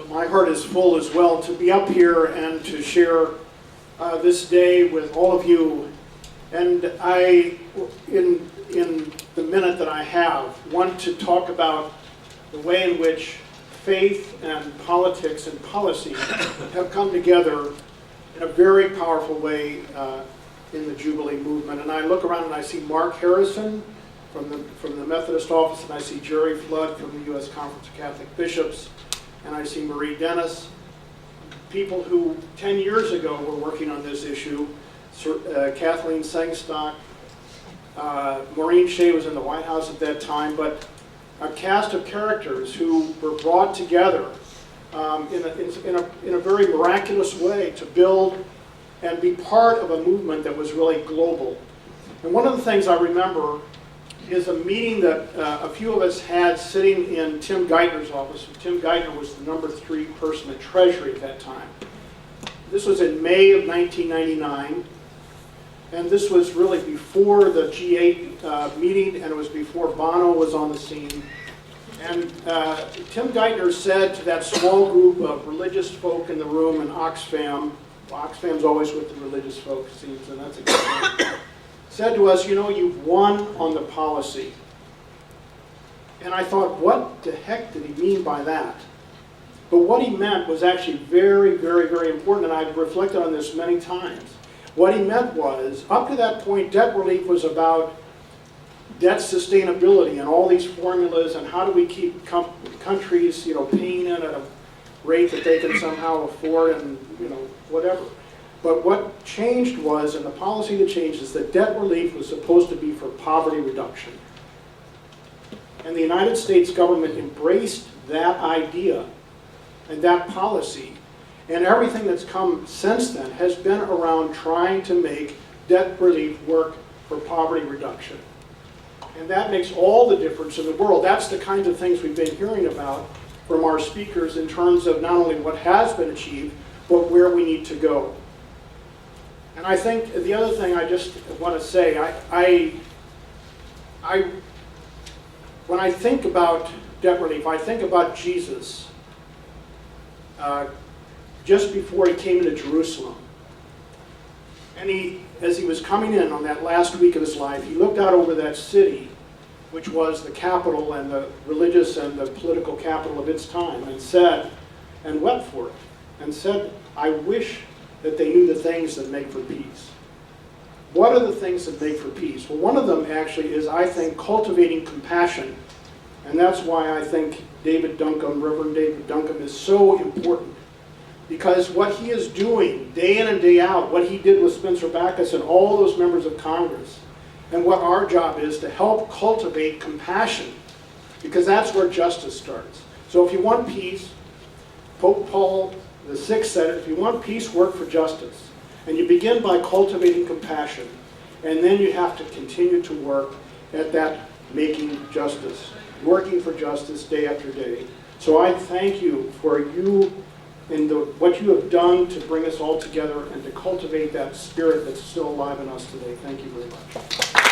My heart is full as well to be up here and to share this day with all of you. And I, in the minute that I have, want to talk about the way in which faith and politics and policy have come together in a very powerful way in the Jubilee movement. And I look around and I see Mark Harrison from the Methodist office, and I see Jerry Flood from the U.S. Conference of Catholic Bishops, and I see Marie Dennis, people who 10 years ago were working on this issue, Kathleen Sengstock, Maureen Shea was in the White House at that time, but a cast of characters who were brought together in a very miraculous way to build and be part of a movement that was really global. And one of the things I remember is a meeting that a few of us had sitting in Tim Geithner's office. Tim Geithner was the number 3 person at Treasury at that time. This was in May of 1999, and this was really before the G8 meeting, and it was before Bono was on the scene. And Tim Geithner said to that small group of religious folk in the room, and Oxfam, well, Oxfam's always with the religious folk, it seems, and that's a good thing, said to us, you know, you've won on the policy. And I thought, what the heck did he mean by that? But what he meant was actually very, very, very important, and I've reflected on this many times. What he meant was, up to that point, debt relief was about debt sustainability and all these formulas and how do we keep countries, you know, paying in at a rate that they can somehow afford and, you know, whatever. But what changed was, and the policy that changed, is that debt relief was supposed to be for poverty reduction. And the United States government embraced that idea and that policy. And everything that's come since then has been around trying to make debt relief work for poverty reduction. And that makes all the difference in the world. That's the kinds of things we've been hearing about from our speakers in terms of not only what has been achieved, but where we need to go. And I think the other thing I just want to say, when I think about debt relief, I think about Jesus just before he came into Jerusalem. And as he was coming in on that last week of his life, he looked out over that city, which was the capital and the religious and the political capital of its time, and said, and wept for it, and said, I wish that they knew the things that make for peace. What are the things that make for peace? Well, one of them actually is, I think, cultivating compassion. And that's why I think David Duncombe, Reverend David Duncombe, is so important. Because what he is doing day in and day out, what he did with Spencer Backus and all those members of Congress, and what our job is to help cultivate compassion, because that's where justice starts. So if you want peace, Pope Paul VI said, if you want peace, work for justice. And you begin by cultivating compassion, and then you have to continue to work at that making justice, working for justice day after day. So I thank you for you and what you have done to bring us all together and to cultivate that spirit that's still alive in us today. Thank you very much.